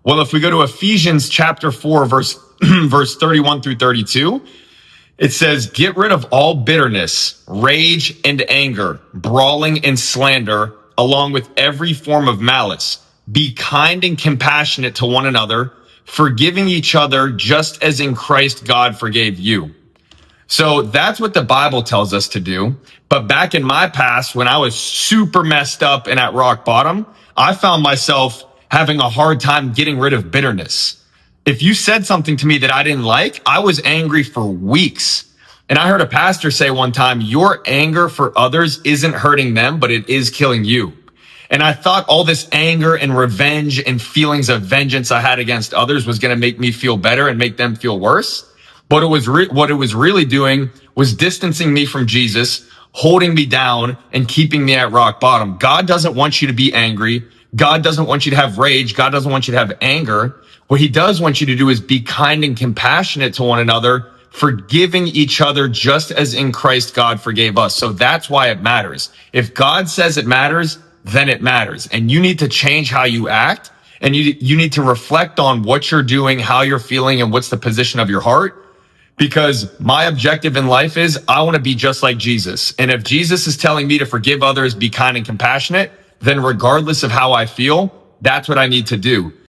Well, if we go to Ephesians chapter 4, verse 31 through 32, it says, get rid of all bitterness, rage and anger, brawling and slander, along with every form of malice. Be kind and compassionate to one another, forgiving each other just as in Christ God forgave you. So that's what the Bible tells us to do. But back in my past, when I was super messed up and at rock bottom, I found myself having a hard time getting rid of bitterness. If you said something to me that I didn't like, I was angry for weeks. And I heard a pastor say one time, your anger for others isn't hurting them, but it is killing you. And I thought all this anger and revenge and feelings of vengeance I had against others was going to make me feel better and make them feel worse. But what it was really doing was distancing me from Jesus, holding me down and keeping me at rock bottom. God doesn't want you to be angry. God doesn't want you to have rage. God doesn't want you to have anger. What he does want you to do is be kind and compassionate to one another, forgiving each other just as in Christ God forgave us. So that's why it matters. If God says it matters, then it matters. And you need to change how you act. And you need to reflect on what you're doing, how you're feeling, and what's the position of your heart. Because my objective in life is I want to be just like Jesus. And if Jesus is telling me to forgive others, be kind and compassionate, then regardless of how I feel, that's what I need to do.